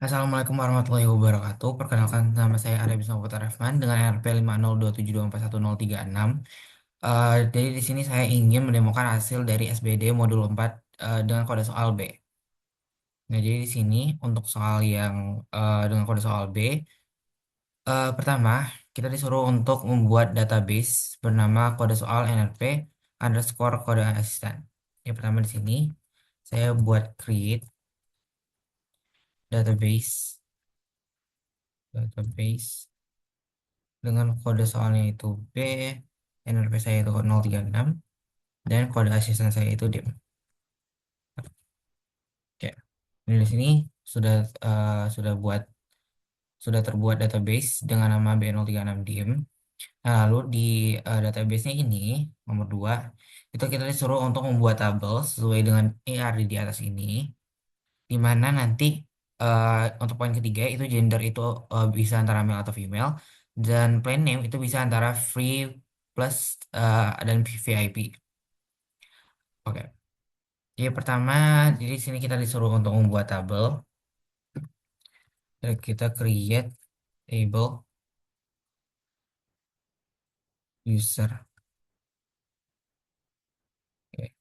Assalamualaikum warahmatullahi wabarakatuh. Perkenalkan nama saya Arya Bisma Putra Rahman dengan RP 502724136. Jadi di sini saya ingin mendemokan hasil dari SBD modul 4 dengan kode soal B. Nah, jadi di sini untuk soal yang dengan kode soal B, pertama kita disuruh untuk membuat database bernama kode soal NRP underscore kode asisten. Yang pertama di sini saya buat create database dengan kode soalnya itu B, NRP saya itu 036, dan kode asisten saya itu DIM. Oke. Ini di sini sudah sudah terbuat database dengan nama B036 DIM. Nah, lalu di database-nya ini nomor 2 itu kita disuruh untuk membuat tabel sesuai dengan ARD di atas ini, di mana nanti untuk poin ketiga itu gender itu bisa antara male atau female, dan plain name itu bisa antara free plus dan VIP. Oke. Jadi pertama, jadi sini kita disuruh untuk membuat tabel. Jadi kita create table user. Oke.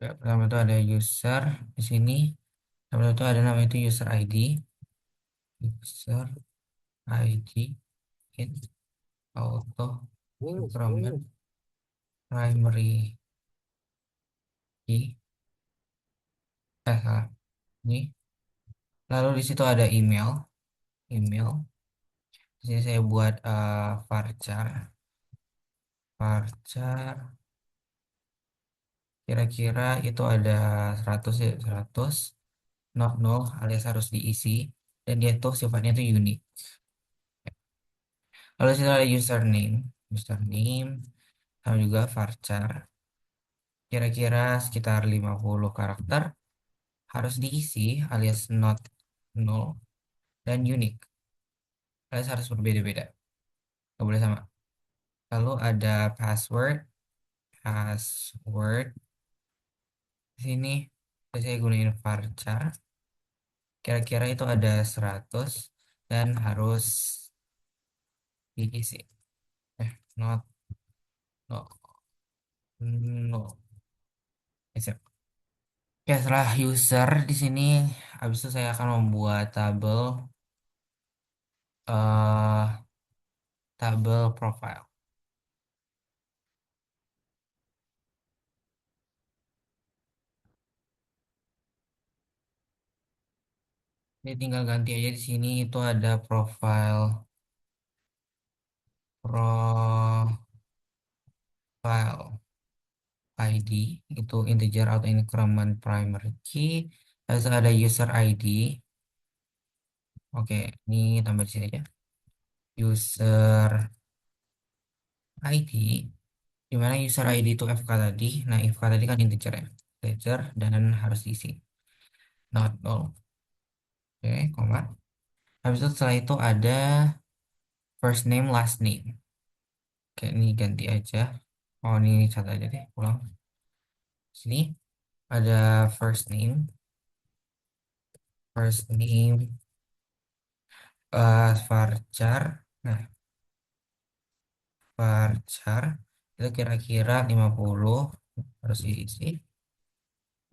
Oke, pertama itu ada user di sini. Pertama itu ada nama itu user ID. User ID in auto increment primary key. Salah. Ini. Lalu di situ ada email. Email. Di sini saya buat varchar. Varchar. Kira-kira itu ada 100 ya, 100. Not null alias harus diisi. Dan dia tuh sifatnya itu unik. Lalu di situ ada username. Username. Sama juga varchar. Kira-kira sekitar 50 karakter. Harus diisi alias not null. Dan unik. Alias harus berbeda-beda. Nggak boleh sama. Lalu ada password. Password. Di sini saya gunain varchar. Kira-kira itu ada 100 dan harus diisi. Not no no. Accept. Ya, setelah user di sini, habis itu saya akan membuat eh tabel profile. Ini tinggal ganti aja di sini itu ada profile ID itu integer atau increment primary key. Terus ada user ID. Oke, ini tambah di sini aja. User ID, di mana user ID itu FK tadi. Nah, FK tadi kan integer ya. Integer dan harus diisi. Not null. Oke, koma. Habis itu setelah itu ada first name, last name. Oke, ini ganti aja. Oh, ini cat aja deh, pulang. Sini ada first name, varchar. Nah, varchar itu kira-kira 50 harus diisi.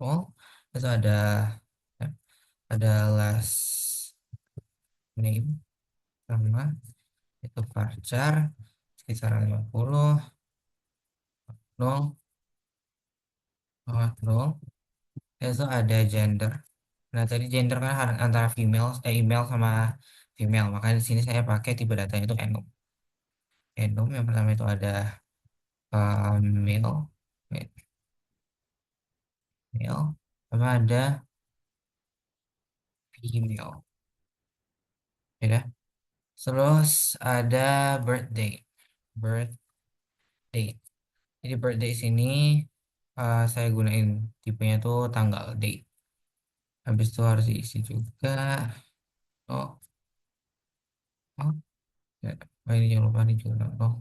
Oh, itu ya, ada last name sama itu varchar sekitar 50 nol nol. Itu ada gender. Nah, tadi gender kan antara email sama female. Makanya di sini saya pakai tipe datanya itu enum. Enum yang pertama itu ada male, male, sama ada female. Ya dah. Terus ada birthday. Birthday. Jadi birthday sini saya gunain tipenya tuh tanggal date. Habis itu harus diisi juga. Oh, oh, ya. Oh, ini jangan lupa nih juga. Oh,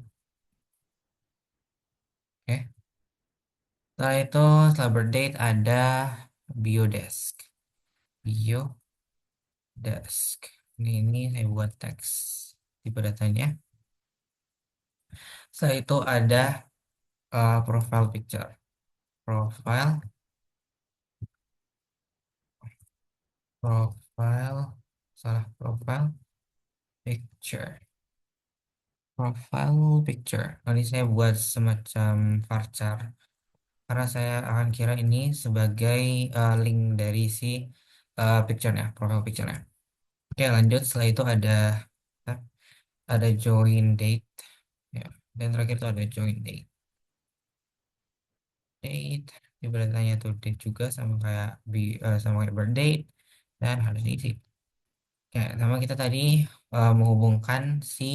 oke. Setelah itu, setelah birth date ada Biodesk. Biodesk. Ini saya buat teks tipe datanya. Setelah itu ada profile picture. Profile, profile, salah profile picture. Profile picture. Ini saya buat semacam varchar karena saya akan kira ini sebagai link dari si picture-nya, profile picture-nya. Oke, lanjut. Setelah itu ada join date, ya. Dan terakhir itu ada join date. Date di beritanya tuh date juga sama kayak sama kayak birth dan harus diisi. Ya, sama kita tadi menghubungkan si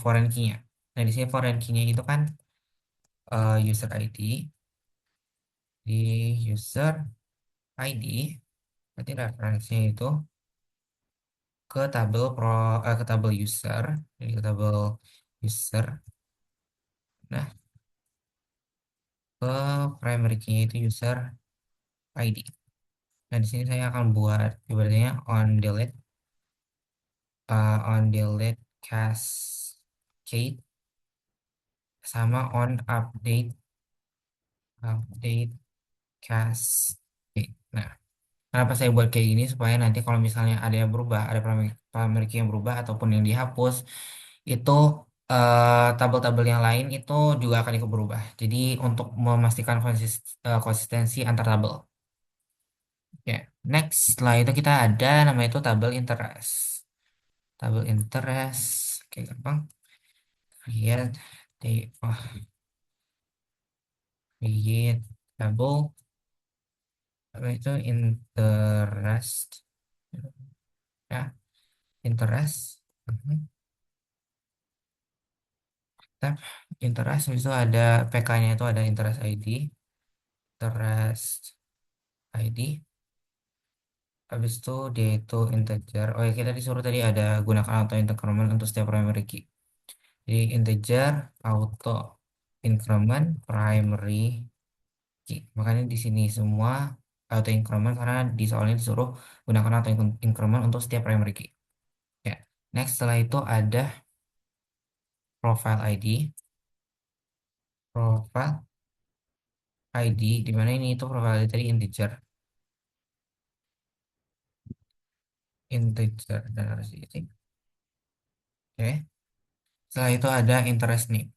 foreign key-nya. Nah, di sini foreign key-nya itu kan user ID. Di user ID, berarti referensinya itu ke tabel user, jadi ke tabel user. Nah, ke primary key-nya itu user ID. Nah, di sini saya akan buat ibaratnya on delete cascade sama on update cascade. Nah, kenapa saya buat kayak gini supaya nanti kalau misalnya ada yang berubah, ada primary key yang berubah ataupun yang dihapus, itu tabel-tabel yang lain itu juga akan ikut berubah. Jadi untuk memastikan konsistensi antar tabel. Ya, next setelah itu kita ada namanya itu tabel interest. Tabel interest, oke gampang. Create create tabel apa itu interest, ya interest. Mhm. Tab interest itu ada PK-nya itu ada interest ID, interest ID. Habis itu dia itu integer. Oh ya, kita disuruh tadi ada gunakan auto increment untuk setiap primary key. Jadi integer auto increment primary key. Makanya di sini semua auto increment karena di soalnya disuruh gunakan auto increment untuk setiap primary key. Ya. Next setelah itu ada profile ID. Profile ID di mana ini itu profile ID tadi integer. Integer dan harus diisi. Oke. Setelah itu ada interest name.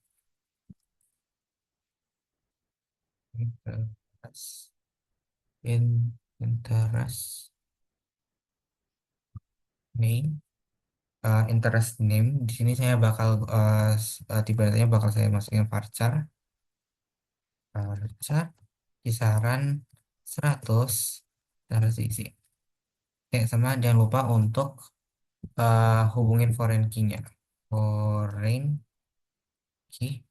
Interest interest name. Interest name di sini saya bakal tiba-tiba bakal saya masukin varchar kisaran 100 dan harus diisi. Oke, sama jangan lupa untuk hubungin foreign key-nya. Foreign key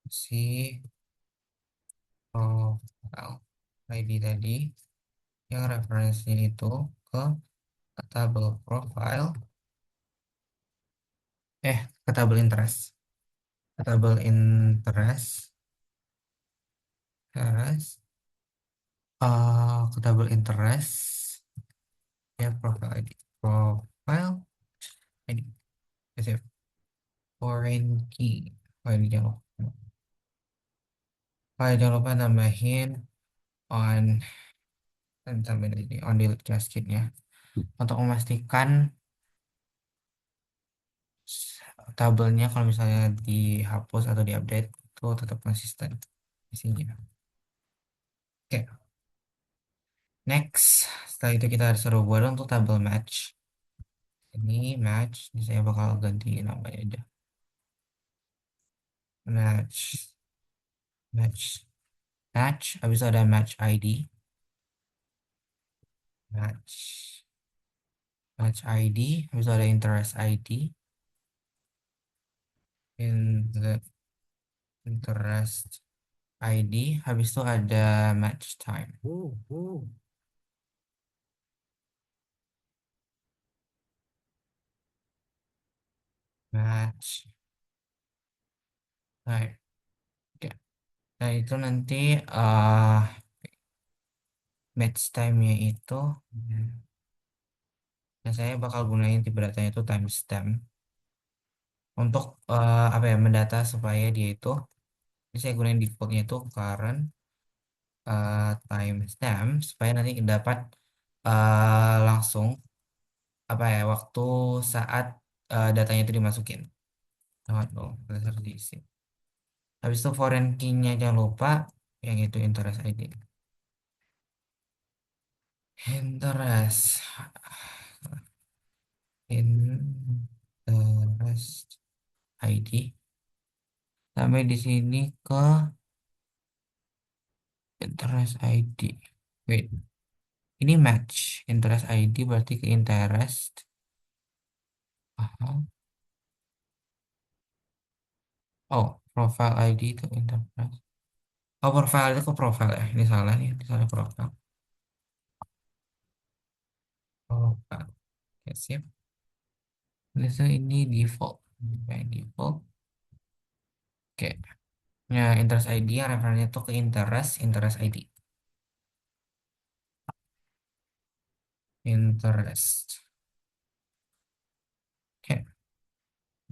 si profile ID tadi yang referensinya itu ke tabel profile, ke tabel interest. Ke tabel interest, ke tabel interest, ya profile ID. Profile ID. Ya, save. Foreign key. Oh, ini jangan lupa. Oh, ya, jangan lupa nambahin on dan tambahin ini on delete cascade-nya untuk memastikan tabelnya kalau misalnya dihapus atau diupdate itu tetap konsisten isinya. Oke, next. Setelah itu kita disuruh buat untuk tabel match. Ini match, ini saya bakal ganti namanya aja. Match, match, match. Habis itu ada match ID, match, match ID. Habis itu ada interest ID, in the interest ID. Habis itu ada match time. Match time. Oke. Nah itu nanti Match time-nya itu, nah saya bakal gunain tipe datanya itu timestamp untuk apa ya, mendata supaya dia itu, ini saya gunain defaultnya itu current timestamp supaya nanti dapat langsung apa ya, waktu saat datanya itu dimasukin. Dong, berdasar diisi. Habis itu foreign key-nya jangan lupa yang itu interest ID. Interest interest ID. Sampai di sini ke interest ID. Wait, ini match. Interest ID berarti ke interest. Aha. Oh, profile ID itu interest. Oh, profile itu ke profile ya. Ini salah nih. Ini salah profile. Profile. Oke, sip. So, ini default. Oke, default. Oke. Nah, interest ID yang referensinya tuh ke interest ID. Interest. Oke,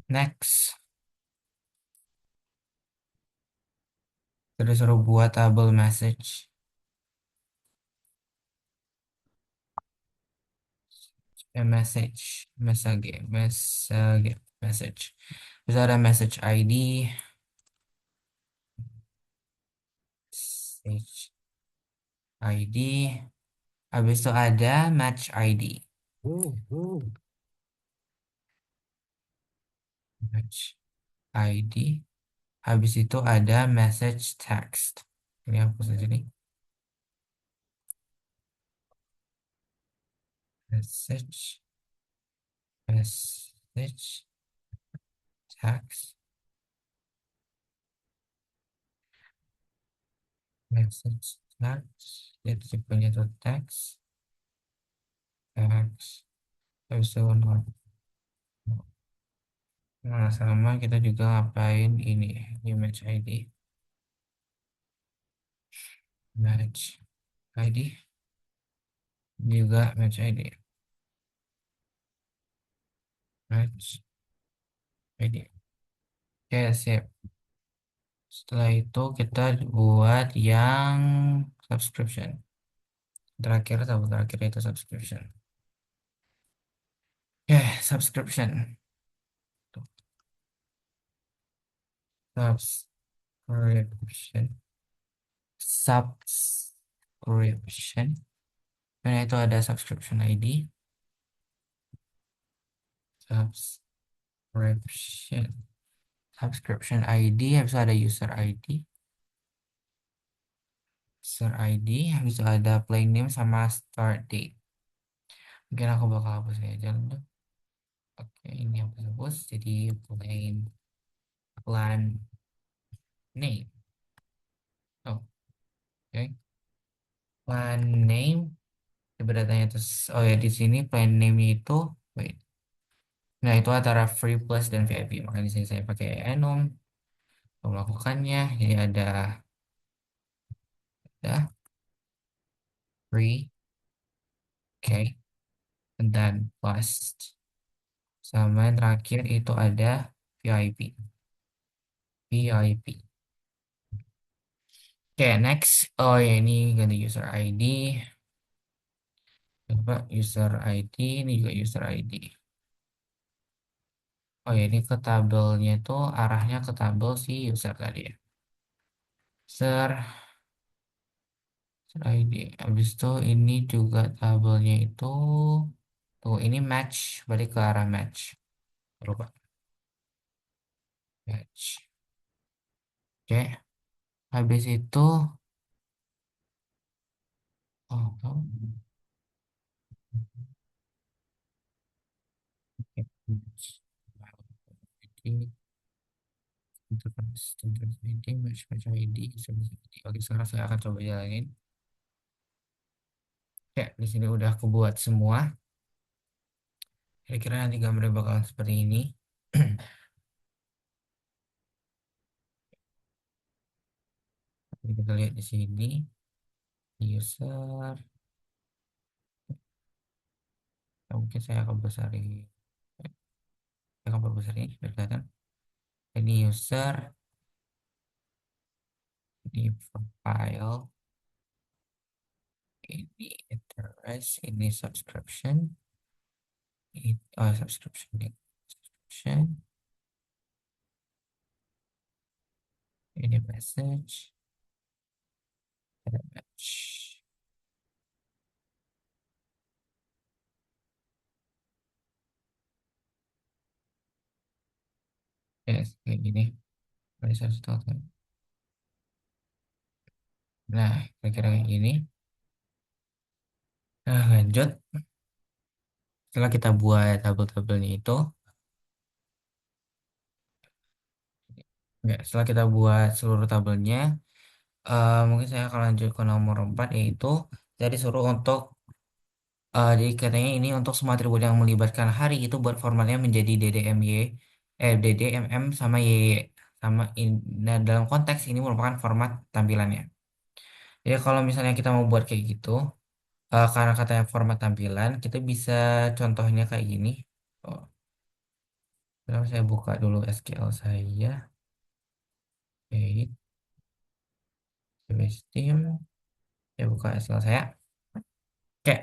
next. Terus suruh buat tabel message. Message. Message. Terus ada message ID. Message ID. Habis itu ada match ID. Match ID. Habis itu ada message text. Ini hapus aja nih. Message. Message text. Message text. Jadi tipenya itu text. Text. Habis itu not. Nah, sama kita juga ngapain ini. Ini match ID. Match ID. Juga match ID. Match ID. Oke, siap. Setelah itu kita buat yang subscription. Terakhir, tabel terakhir itu subscription. Oke, subscription. Tuh, subscription. Subscription. Nah, itu ada subscription ID. Subscription. Subscription ID. Habis itu ada user ID. User ID. Habis itu ada plain name sama start date. Mungkin aku bakal hapus aja dulu. Oke, ini hapus hapus. Jadi plan name. Oh, oke. Plan name. Sebenarnya itu, oh ya, di sini plan name itu, wait. Nah, itu antara free plus dan VIP. Makanya di sini saya pakai enum untuk melakukannya. Jadi ada free, oke, dan plus. Sama yang terakhir itu ada VIP. VIP. Oke, next. Oh ya, ini ganti user ID. Coba user ID, ini juga user ID. Oh ya, ini ke tabelnya itu arahnya ke tabel si user tadi ya. User ID. Habis itu ini juga tabelnya itu, tuh ini match, balik ke arah match. Lupa. Match. Oke. Habis itu, oh, oh. Oke. Match. Jadi, interest ID, match ID, service ID. Oke, sekarang saya akan coba jalanin. Oke, di sini udah kebuat semua. Kira-kira nanti gambarnya bakalan seperti ini. Jadi kita lihat di sini user. Nah, mungkin saya akan besar ini. Saya akan perbesar ini biar kelihatan. Ini user, ini profile, ini interest, ini subscription, ini, oh, subscription, ini subscription, ini message, ada match. Yes, kayak gini. Research total. Nah, kira-kira kayak gini. Nah, lanjut. Setelah kita buat tabel-tabelnya itu, ya, setelah kita buat seluruh tabelnya, mungkin saya akan lanjut ke nomor 4, yaitu jadi suruh untuk jadi katanya ini untuk semua atribut yang melibatkan hari itu buat formatnya menjadi DDMY, DDMM sama YY. Nah, dalam konteks ini merupakan format tampilannya. Jadi kalau misalnya kita mau buat kayak gitu, karena katanya format tampilan, kita bisa contohnya kayak gini. Oh, sekarang saya buka dulu SQL saya. Oke, database team. Saya buka SQL saya. Oke,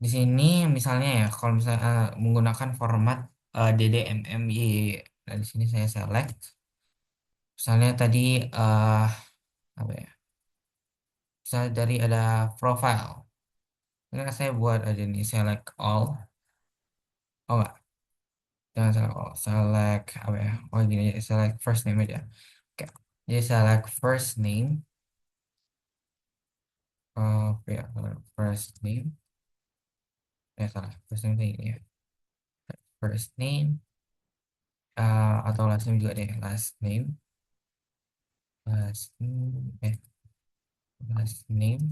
di sini misalnya ya, kalau misalnya menggunakan format DDMMYY. Nah, di sini saya select. Misalnya tadi eh apa ya? Misalnya dari ada profile. Ini saya buat aja nih select all. Oh enggak, jangan select all. Select apa ya? Oh gini aja, select first name aja. Oke. Jadi select first name. Oke, ya, first name. Salah. First name kayak gini ya. First name atau last name juga deh. Last name. Last name. Last name.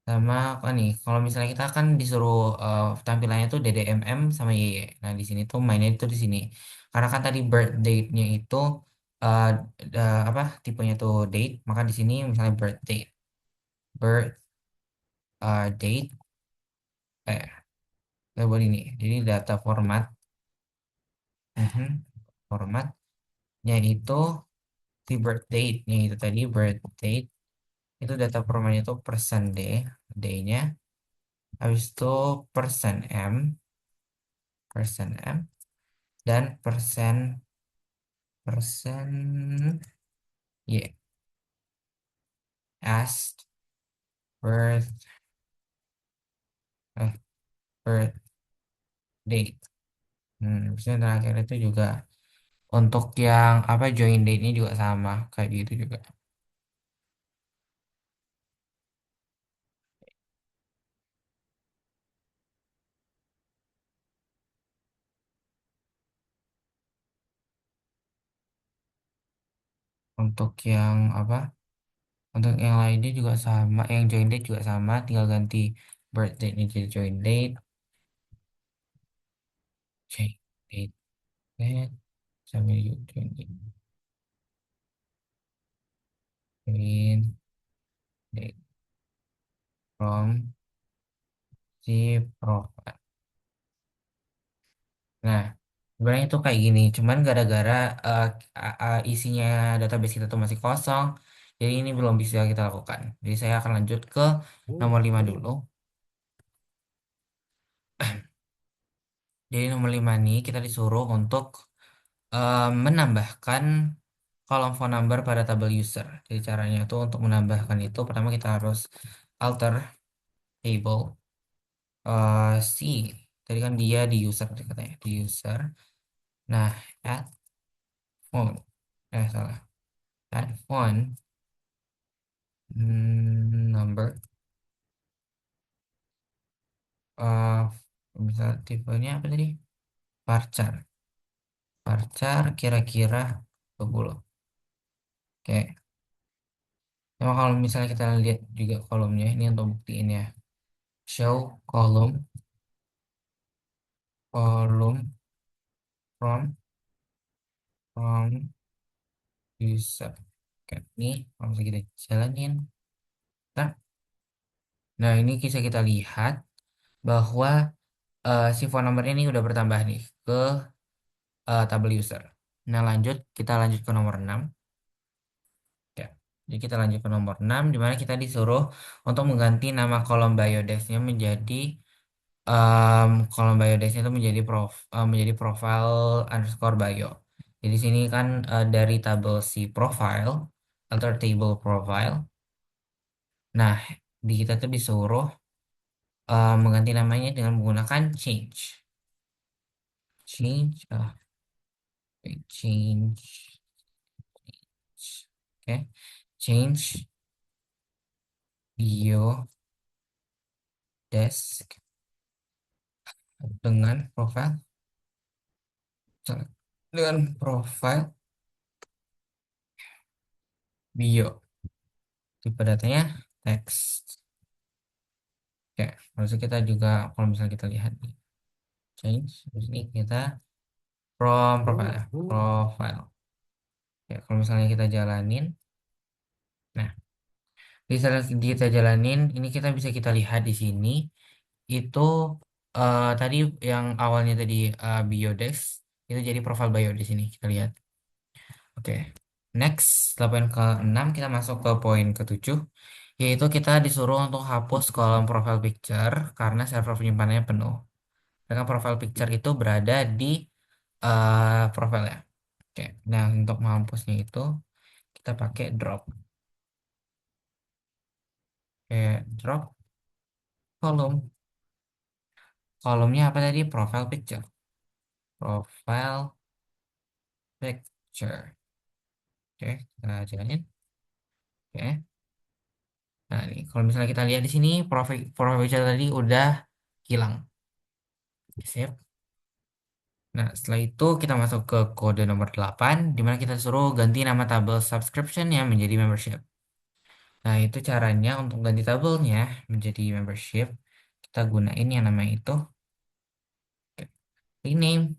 Sama apa nih? Kalau misalnya kita kan disuruh tampilannya tuh DDMM sama YY. Nah, di sini tuh mainnya itu di sini. Karena kan tadi birth date-nya itu uh, apa tipenya tuh date, maka di sini misalnya birth date. Birth date eh kita buat ini. Jadi data format mhm, formatnya itu si birth date-nya itu tadi birth date itu data formatnya itu persen D, D-nya habis itu persen M dan persen Y as birth eh, birth date. Terus yang terakhir itu juga untuk yang apa join date-nya juga sama kayak gitu juga. Untuk yang apa? Untuk yang lainnya juga sama, yang join date juga sama, tinggal ganti birth date-nya jadi join date, join date, date, sambil join date, join date from si profile. Nah, sebenarnya itu kayak gini, cuman gara-gara isinya database kita tuh masih kosong, jadi ini belum bisa kita lakukan. Jadi saya akan lanjut ke nomor 5 dulu. Jadi nomor 5 nih kita disuruh untuk menambahkan kolom phone number pada tabel user. Jadi caranya itu untuk menambahkan itu, pertama kita harus alter table C. Tadi kan dia di user tadi katanya, di user. Nah, add phone. Salah. Add phone number. eh Misal tipenya apa tadi? Varchar. Varchar kira-kira 20. Oke. Nah, kalau misalnya kita lihat juga kolomnya, ini untuk buktiin ya. Show kolom from user. Oke, ini kalau misalnya kita jalanin. Nah, nah, ini bisa kita lihat bahwa si phone number ini udah bertambah nih ke tabel user. Nah, kita lanjut ke nomor 6. Ya. Jadi kita lanjut ke nomor 6, di mana kita disuruh untuk mengganti nama kolom biodexnya menjadi kolom biodexnya itu menjadi profile underscore bio. Jadi sini kan dari tabel si profile atau table profile. Nah, di kita tuh disuruh mengganti namanya dengan menggunakan change. Change, wait, change, oke, change bio desk dengan profile, dengan profile bio. Tipe datanya text. Oke, harusnya kita juga kalau misalnya kita lihat nih, change, terus ini kita from profile, profile. Ya, kalau misalnya kita jalanin, nah, di saat kita jalanin, ini kita lihat di sini itu tadi yang awalnya tadi biodex itu jadi profile bio di sini kita lihat. Oke. Next, 8 ke 6 kita masuk ke poin ke-7, yaitu kita disuruh untuk hapus kolom profile picture karena server penyimpanannya penuh. Dengan profile picture itu berada di profile ya. Oke. Nah, untuk menghapusnya itu kita pakai drop. Oke, drop kolom. Kolomnya apa tadi? Profile picture. Profile picture. Oke, kita jalanin. Oke. Nah, ini kalau misalnya kita lihat di sini profile picture tadi udah hilang. Sip. Nah, setelah itu kita masuk ke kode nomor 8, di mana kita suruh ganti nama tabel subscription yang menjadi membership. Nah, itu caranya untuk ganti tabelnya menjadi membership. Kita gunain yang namanya itu rename.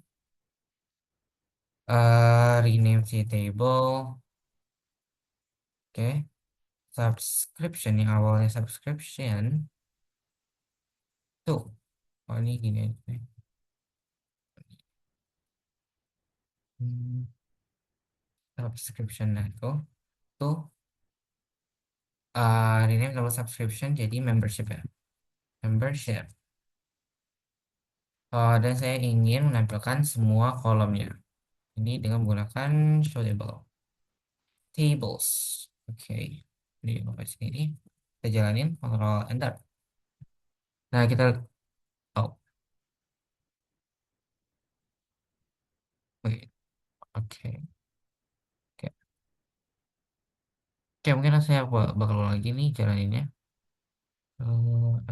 Rename si table. Oke. Subscription yang awalnya subscription. Tuh. Oh, ini gini aja. Hmm, subscription. Nah, tuh rename table subscription jadi membership ya. Membership. Dan saya ingin menampilkan semua kolomnya. Ini dengan menggunakan show table. Tables. Oke. Di lokasi ini. Kita jalanin. Control Enter. Nah, oh, oke. Oke. Oke. Oke, mungkin saya bakal ulang lagi nih jalaninnya.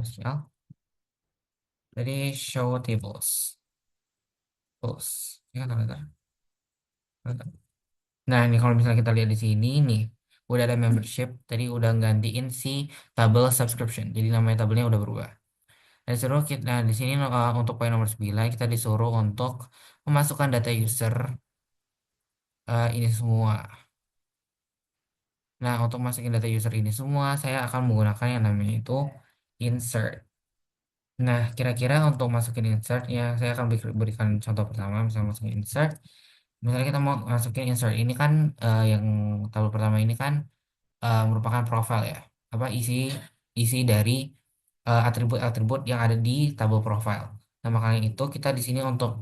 SQL. Jadi show tables. Tables. Ya, kan, bentar. Nah, ini kalau misalnya kita lihat di sini nih, udah ada membership, tadi udah gantiin si tabel subscription. Jadi namanya tabelnya udah berubah. Nah, di sini untuk poin nomor 9 kita disuruh untuk memasukkan data user ini semua. Nah, untuk masukin data user ini semua, saya akan menggunakan yang namanya itu insert. Nah, kira-kira untuk masukin insert ya, saya akan berikan contoh pertama, misalnya masukin insert. Misalnya kita mau masukin insert ini kan yang tabel pertama ini kan merupakan profile ya, apa isi dari atribut-atribut yang ada di tabel profile. Nah, makanya itu kita di sini untuk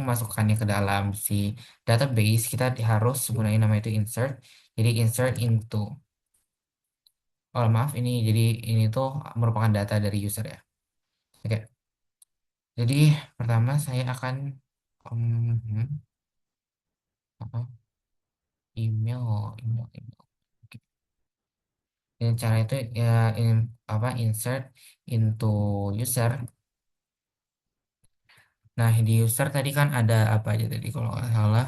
memasukkannya ke dalam si database kita harus gunain nama itu insert. Jadi insert into. Oh, maaf, ini tuh merupakan data dari user ya. Oke. Jadi pertama saya akan hmm, apa, email. Oke. Dan cara itu ya insert into user. Nah, di user tadi kan ada apa aja tadi kalau nggak salah.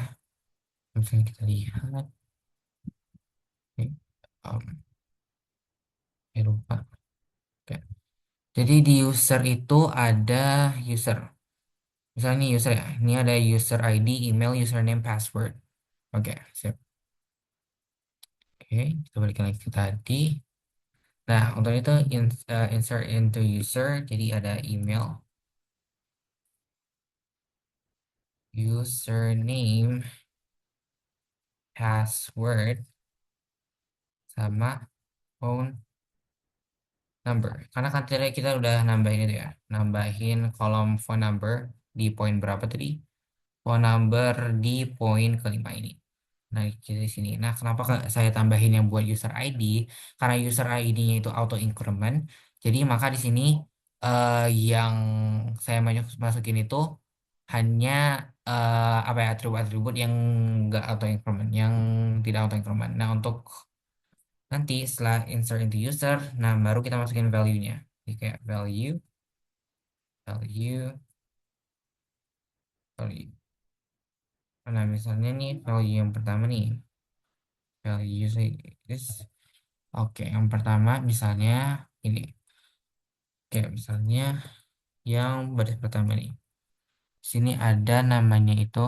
Misalnya kita lihat. Oke, lupa. Oke. Jadi di user itu ada user. Misalnya ini user ya. Ini ada user ID, email, username, password. Oke, siap. Oke, kita balik lagi ke tadi. Nah, untuk itu insert into user. Jadi ada email. username, password, sama phone number. Karena kan tadi kita udah nambahin itu ya, nambahin kolom phone number di poin berapa tadi? Phone number di poin kelima ini. Nah, di sini. Nah, kenapa saya tambahin yang buat user ID? Karena user ID-nya itu auto increment. Jadi maka di sini yang saya masukin itu hanya apa ya, atribut-atribut yang nggak auto increment, yang tidak auto increment. Nah, untuk nanti setelah insert into user, nah baru kita masukin value-nya. Jadi kayak value, value, value. Nah, misalnya nih value yang pertama nih, value is oke, yang pertama misalnya ini. Oke, misalnya yang baris pertama nih. Sini ada namanya itu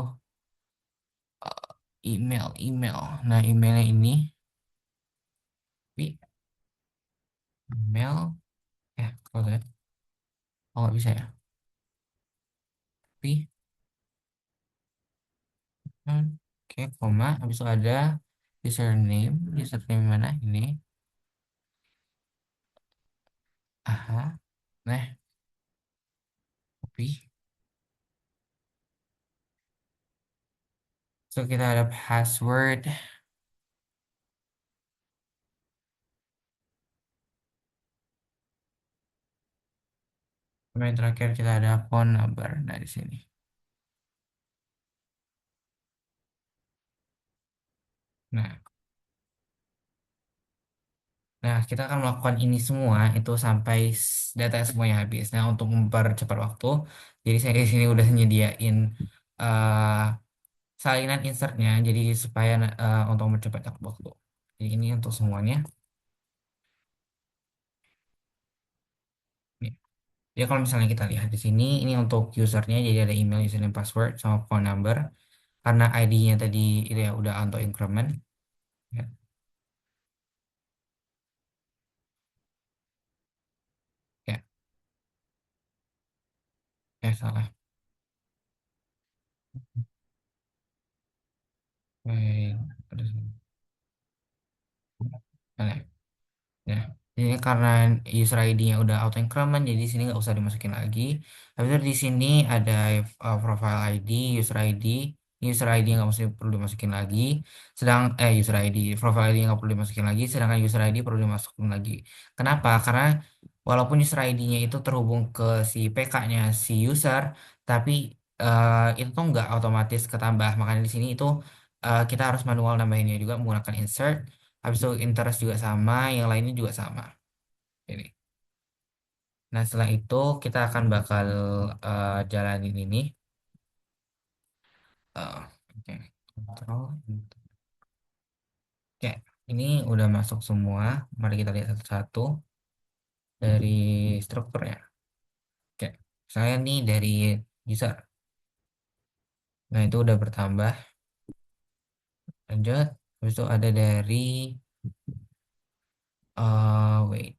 email, email. Nah, emailnya ini, email, kalau saya, oh nggak bisa ya. Tapi, oke, koma, habis itu ada username, username mana ini? Aha, nah, copy. So, kita ada password. Kemudian terakhir kita ada phone number. Nah, di sini. Nah, nah, kita akan melakukan ini semua itu sampai data semuanya habis. Nah, untuk mempercepat waktu, jadi saya di sini udah nyediain eh, salinan insertnya, jadi supaya untuk mempercepat waktu. Jadi ini untuk semuanya. Nih. Jadi kalau misalnya kita lihat di sini, ini untuk usernya, jadi ada email, username, password, sama phone number. Karena ID-nya tadi itu ya udah auto increment. Ya, ya, salah. Baik, salah. Ya, jadi karena user ID-nya udah auto increment, jadi di sini nggak usah dimasukin lagi. Habis itu di sini ada profile ID, user ID nggak mesti perlu dimasukin lagi. User ID, profile ID nggak perlu dimasukin lagi, sedangkan user ID perlu dimasukin lagi. Kenapa? Karena walaupun user ID-nya itu terhubung ke si PK-nya si user, tapi itu tuh nggak otomatis ketambah. Makanya di sini itu kita harus manual nambahinnya juga menggunakan insert. Habis itu interest juga sama, yang lainnya juga sama. Ini. Nah, setelah itu kita akan bakal jalanin ini. Oke, Control. Oke, ini udah masuk semua. Mari kita lihat satu-satu dari strukturnya. Oke, saya nih dari user. Nah, itu udah bertambah. Lanjut. Habis itu ada dari wait.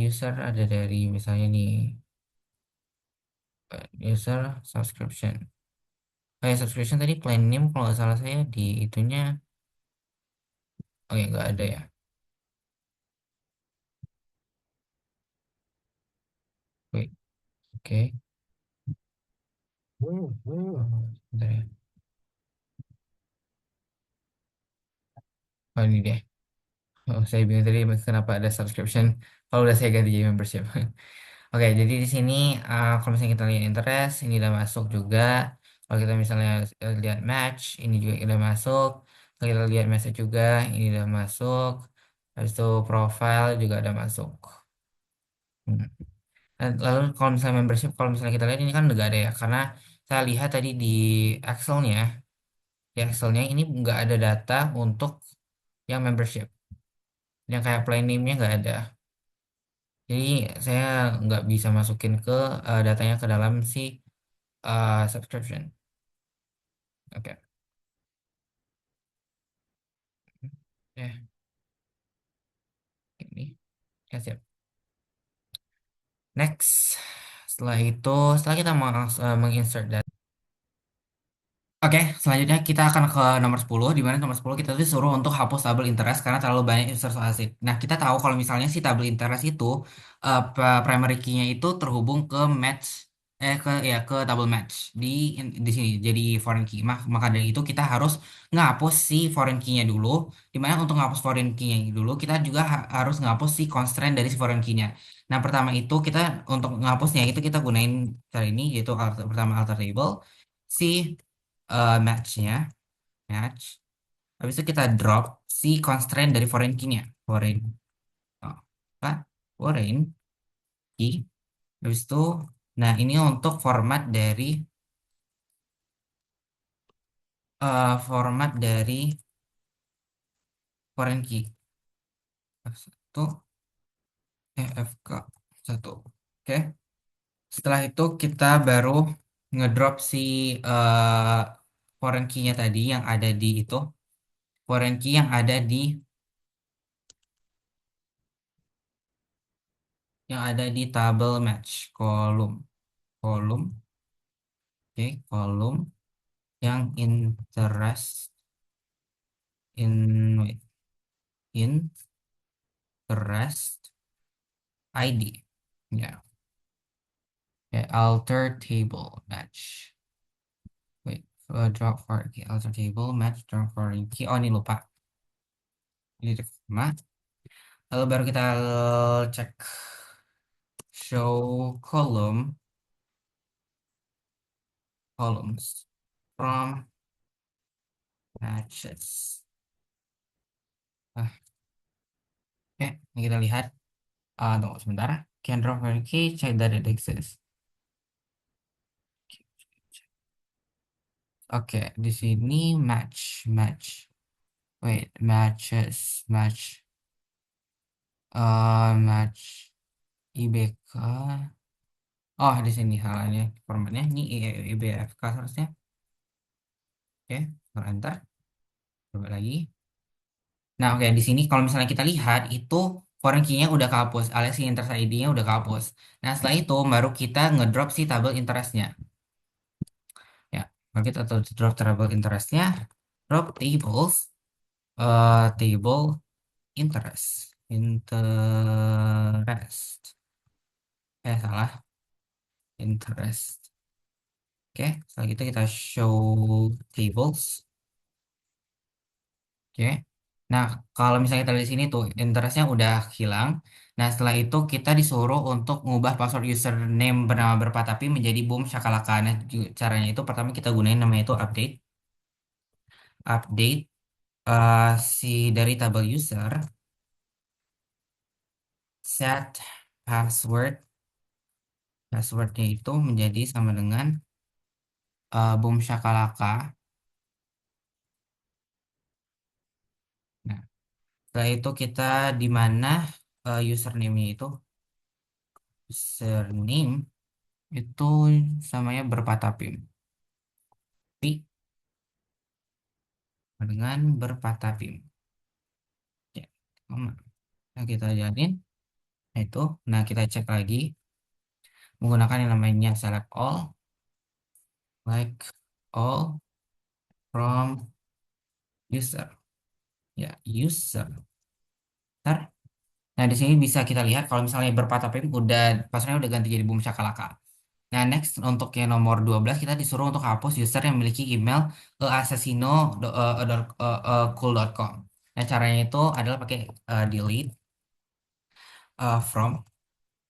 User ada dari misalnya nih user subscription. Subscription tadi plan name kalau nggak salah saya di itunya. Oh ya, nggak ada ya. Wait, oke. Oh, sebentar ya. Oh, ini deh. Oh, saya bingung tadi kenapa ada subscription. Kalau udah saya ganti jadi membership. Oke, jadi di sini kalau misalnya kita lihat interest, ini udah masuk juga. Kalau kita misalnya lihat match, ini juga udah masuk. Kalau kita lihat message juga, ini udah masuk. Habis itu profile juga udah masuk. Hmm. Lalu kalau misalnya membership, kalau misalnya kita lihat ini kan nggak ada ya, karena saya lihat tadi di Excelnya, ini nggak ada data untuk yang membership, yang kayak plan name-nya nggak ada. Jadi saya nggak bisa masukin ke datanya ke dalam si subscription. Oke, ya ini ya siap. Next, setelah itu, setelah kita menginsert data. Oke, selanjutnya kita akan ke nomor 10, di mana nomor 10 kita tuh disuruh untuk hapus double interest karena terlalu banyak user so asik. Nah, kita tahu kalau misalnya si double interest itu primary key-nya itu terhubung ke match ke double match di sini jadi foreign key. Maka dari itu kita harus ngapus si foreign key-nya dulu. Di mana untuk ngapus foreign key-nya dulu kita juga harus ngapus si constraint dari si foreign key-nya. Nah, pertama itu kita untuk ngapusnya itu kita gunain cara ini yaitu pertama alter table si match-nya, match. Habis itu kita drop si constraint dari foreign key-nya. Foreign, oh, apa? Foreign key. Habis itu, nah ini untuk format dari foreign key. F1, FK 1. Oke. Setelah itu kita baru ngedrop si eh, foreign key-nya tadi yang ada di itu. Foreign key yang ada di table match kolom. Kolom, oke, kolom yang wait, interest ID. Ya, ya, alter table match. Wait, drop for key, alter table match drop for key. Oh, ini lupa. Ini cuma. Lalu baru kita cek show columns from matches. Ah, oke, ini kita lihat. Tunggu sebentar. Can drop for key, check that it exists. Oke, di sini match. Wait, match IBK. Oh, di sini halnya formatnya ini IBFK seharusnya. Oke, enter. Coba lagi. Nah, oke, di sini kalau misalnya kita lihat itu foreign key-nya udah kehapus, alias si interest ID-nya udah kehapus. Nah, setelah itu baru kita ngedrop si tabel interest-nya. Ya, baru kita drop tabel interest-nya. Drop table interest. Salah. Interest. Oke, setelah itu kita show tables. Oke. Nah, kalau misalnya kita lihat di sini tuh interestnya udah hilang. Nah, setelah itu kita disuruh untuk mengubah password username bernama berpatapi menjadi boom shakalaka. Nah, caranya itu pertama kita gunain namanya itu update si dari tabel user set passwordnya itu menjadi sama dengan boom shakalaka. Nah, setelah itu kita di mana username-nya username itu samanya berpatapim. Pi dengan berpatapim. Ya, sama. Nah, kita jalanin. Nah, itu. Nah, kita cek lagi menggunakan yang namanya select all from user. Ya, user. Ntar. Nah, di sini bisa kita lihat kalau misalnya berpatapim passwordnya udah ganti jadi boom shakalaka. Nah, next untuk yang nomor 12 kita disuruh untuk hapus user yang memiliki email assassino.cool.com. Nah, caranya itu adalah pakai delete from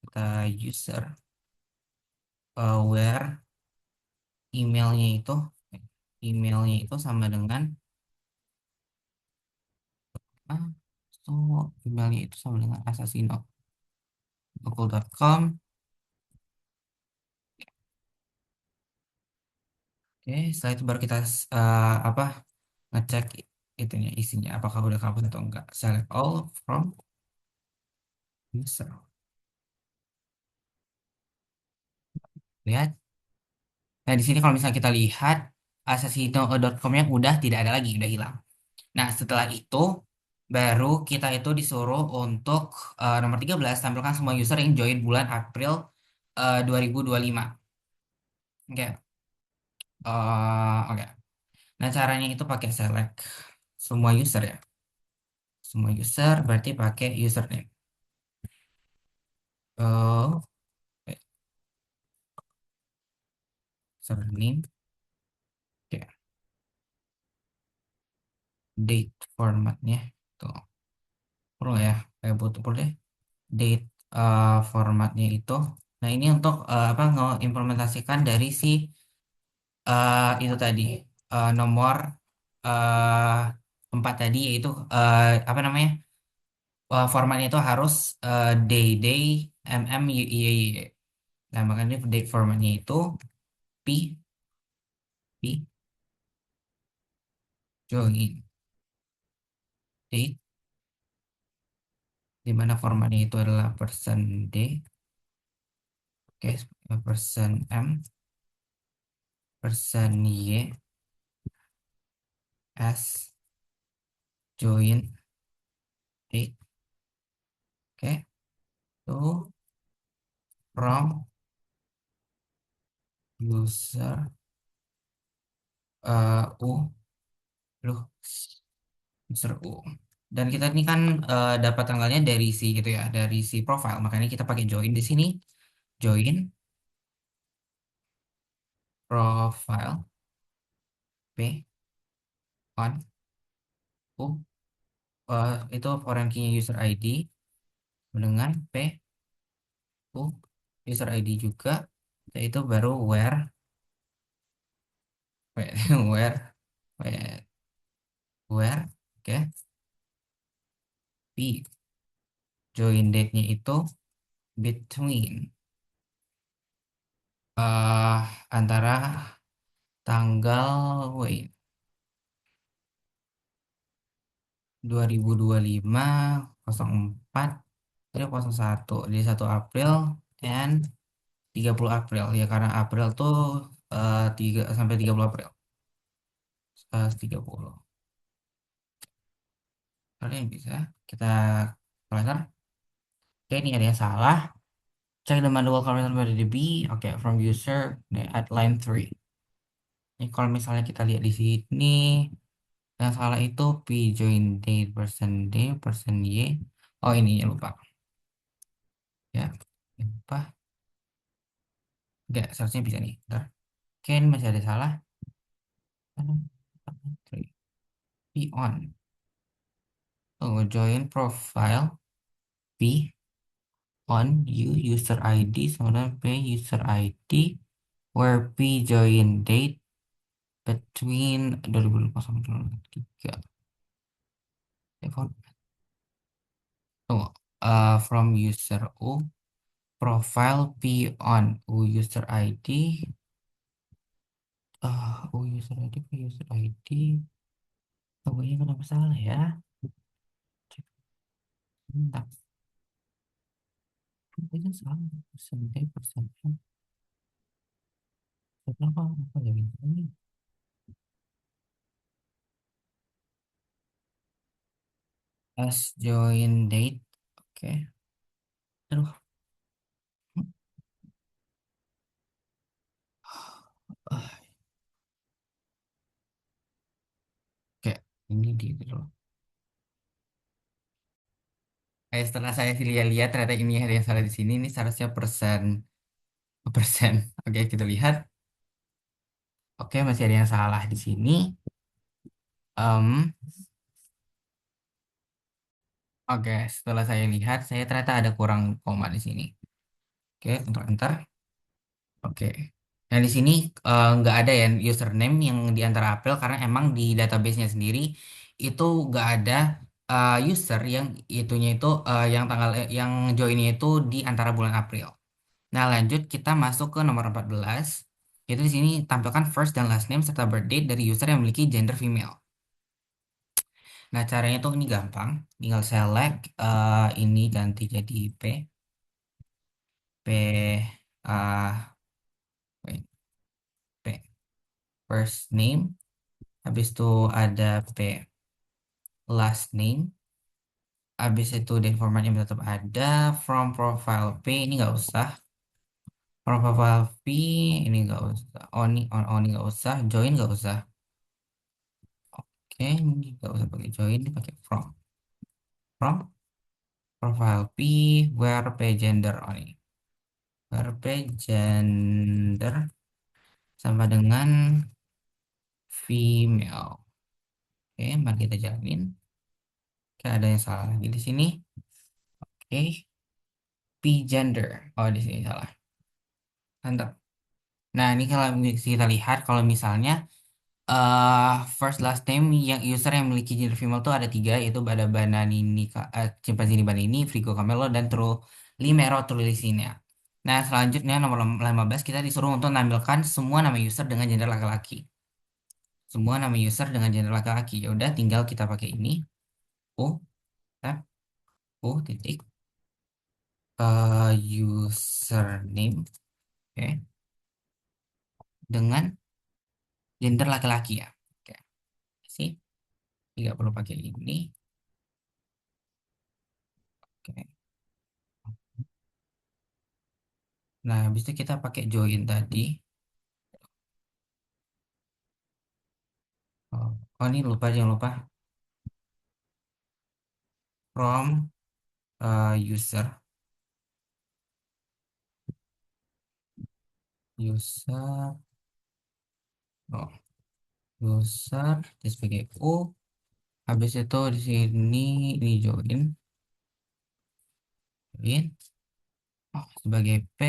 kita user where emailnya itu emailnya itu sama dengan ah, so emailnya itu sama dengan assassino.cool.com. Oke, setelah itu baru kita apa ngecek itunya isinya apakah udah kabur atau enggak. Select all from user. Lihat. Nah, di sini kalau misalnya kita lihat assassino.com yang udah tidak ada lagi, udah hilang. Nah, setelah itu baru kita itu disuruh untuk nomor 13 tampilkan semua user yang join bulan April 2025. Oke. Oke. Nah, caranya itu pakai select semua user ya. Semua user berarti pakai username. Oh, eh, username. Oke, date formatnya. Tuh, perlu ya. Kayak butuh perlu deh. Date formatnya itu. Nah, ini untuk apa ngeimplementasikan dari si itu tadi nomor eh 4 tadi yaitu apa namanya? Formatnya itu harus day day y. Nah, makanya date formatnya itu p p join date, di mana formatnya itu adalah persen d, oke, persen m, persen y, s, join date, oke, itu from user u, loh, user u. Dan kita ini kan dapat tanggalnya dari si gitu ya, dari si profile. Makanya kita pakai join di sini. Join profile p on u, itu foreign key user ID dengan p u user ID juga, yaitu baru where where where oke, p join date-nya itu between eh antara tanggal wait 2025 04 dari 01 di 1 April and 30 April ya, karena April tuh 3 sampai 30 April. 30 kalian bisa kita pelajari. Oke, ini ada yang salah. Check the manual comment by the B. Oke, from user at line 3. Ini kalau misalnya kita lihat di sini, yang salah itu P join date person D person Y. Oh, ini ya lupa. Ya, lupa. Enggak, seharusnya bisa nih. Ntar. Oke, ini masih ada salah. P on. Oh, join profile P on U user ID sama P user ID where P join date between 2020 sampai 2023. Oh, from user U profile P on U user ID, U user ID P user ID. Oh, ini kenapa salah ya? Cek bentar. Ini salah persen D persen M. Kenapa apa ya ini? S join date. Oke. Aduh. Ah, oke, ini di gitu loh. Setelah saya lihat-lihat ternyata ini ada yang salah di sini. Ini seharusnya persen persen. Oke, kita lihat. Oke, masih ada yang salah di sini. Em, oke, setelah saya lihat, saya ternyata ada kurang koma di sini. Oke, untuk enter. Oke. Nah, di sini nggak ada ya username yang di antara April karena emang di database-nya sendiri itu nggak ada user yang itunya itu yang tanggal yang joinnya itu di antara bulan April. Nah, lanjut kita masuk ke nomor 14. Itu di sini tampilkan first dan last name serta birth date dari user yang memiliki gender female. Nah, caranya tuh ini gampang. Tinggal select ini ganti jadi P wait, P first name. Habis itu ada P last name. Habis itu dan formatnya tetap ada. From profile P ini nggak usah. From profile P ini nggak usah. On ini nggak usah. Join nggak usah. Oke, ini nggak usah pakai join, pakai from profile P, where page gender, oh ini, where page gender sama dengan female. Oke, mari kita jalanin. Oke, ada yang salah lagi di sini. Oke, P gender. Oh, di sini salah. Mantap. Nah, ini kalau kita lihat kalau misalnya first last name yang user yang memiliki gender female itu ada tiga, yaitu ada Bananini, Chimpanzini Banini, Frigo Camelo, dan Trulimero Trulicina. Nah, selanjutnya nomor 15 kita disuruh untuk menampilkan semua nama user dengan gender laki-laki. Semua nama user dengan gender laki-laki. Ya udah, tinggal kita pakai ini. Oh, tab, oh, titik, username, oke, dengan gender laki-laki ya. Oke, sih, tidak perlu pakai ini. Oke. Nah, habis itu kita pakai join tadi. Oh, oh, ini lupa, jangan lupa from user, user, oh, user di sebagai U. Habis itu di sini ini join, oh, sebagai P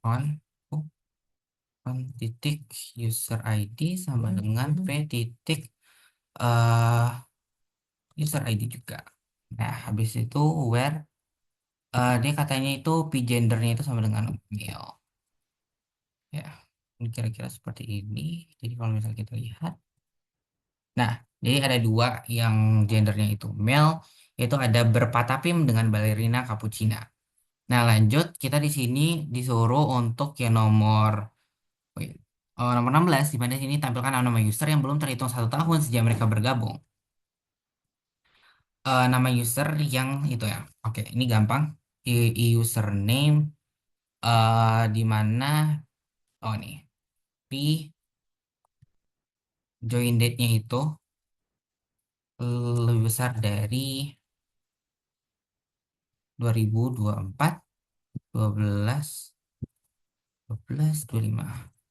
on, oh, on titik user ID sama dengan P titik eh user ID juga. Nah, habis itu where dia katanya itu p gendernya itu sama dengan male. Ya, ini kira-kira seperti ini. Jadi kalau misalnya kita lihat, nah, jadi ada dua yang gendernya itu male, yaitu ada berpatapim dengan balerina cappuccina. Nah, lanjut kita di sini disuruh untuk yang nomor, wait, nomor 16, di mana sini tampilkan nama user yang belum terhitung 1 tahun sejak mereka bergabung. Nama user yang itu ya. Oke, ini gampang. Username di mana, oh nih, P join date-nya itu lebih besar dari 2024, 12, 25.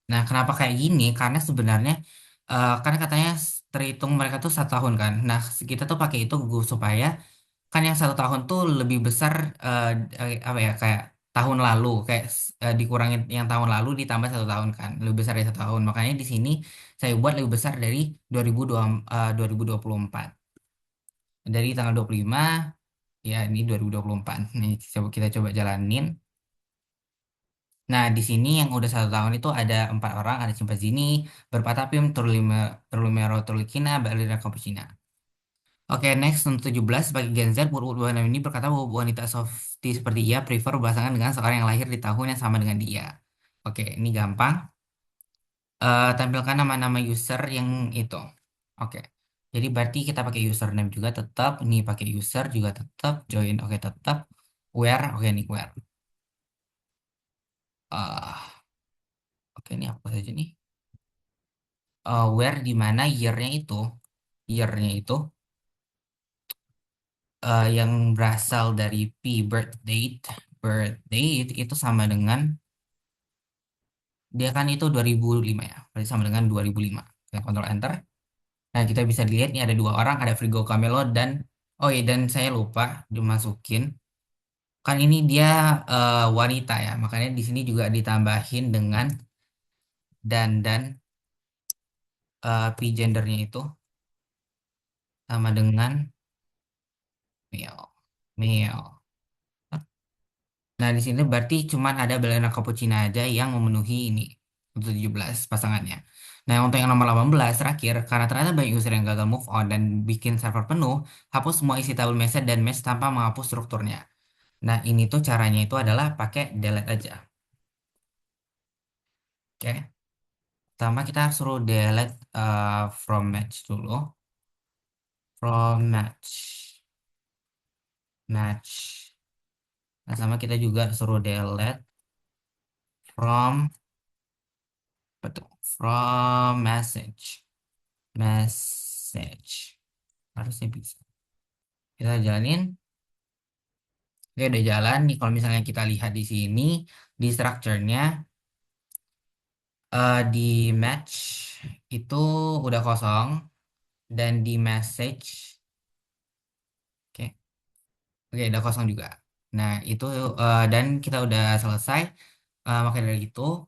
Nah, kenapa kayak gini? Karena sebenarnya kan katanya terhitung mereka tuh 1 tahun kan. Nah, kita tuh pakai itu supaya kan yang 1 tahun tuh lebih besar, eh, apa ya, kayak tahun lalu, kayak dikurangin yang tahun lalu ditambah 1 tahun kan, lebih besar dari 1 tahun. Makanya di sini saya buat lebih besar dari 2024. Dari tanggal 25, ya ini 2024. Nih, kita coba jalanin. Nah, di sini yang udah 1 tahun itu ada 4 orang, ada Cimpazzini, Berpatapim, Turlimero, Turlikina, Ballerina Campusina. Oke, next untuk 17 bagi Gen Z, buah ini berkata bahwa wanita softie seperti ia prefer berpasangan dengan seorang yang lahir di tahun yang sama dengan dia. Oke, ini gampang. Tampilkan nama-nama user yang itu. Oke, jadi berarti kita pakai username juga tetap, ini pakai user juga tetap, join, oke tetap, where, oke ini where. Ah, oke ini apa saja nih? Where di mana year-nya itu yang berasal dari birth date itu sama dengan, dia kan itu 2005 ya, berarti sama dengan 2005. Kita kontrol enter. Nah, kita bisa dilihat ini ada 2 orang, ada Frigo Camelo dan, oh iya, dan saya lupa dimasukin. Kan ini dia wanita ya, makanya di sini juga ditambahin dengan dan p gendernya itu sama dengan male. Male. Nah, di sini berarti cuman ada Balena Cappuccina aja yang memenuhi ini untuk 17 pasangannya. Nah, untuk yang nomor 18 terakhir, karena ternyata banyak user yang gagal move on dan bikin server penuh, hapus semua isi tabel message dan match tanpa menghapus strukturnya. Nah, ini tuh caranya itu adalah pakai delete aja. Oke. Pertama kita suruh delete from match dulu. From match. Match. Nah, sama kita juga suruh delete from, betul, from message. message. Harusnya bisa. Kita jalanin. Oke, udah jalan nih. Kalau misalnya kita lihat di sini, di structure-nya, di match itu udah kosong. Dan di message, oke, oke, udah kosong juga. Nah, itu dan kita udah selesai. Maka dari itu,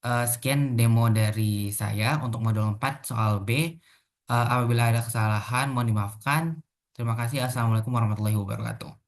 sekian demo dari saya untuk modul 4 soal B. Apabila ada kesalahan, mohon dimaafkan. Terima kasih. Assalamualaikum warahmatullahi wabarakatuh.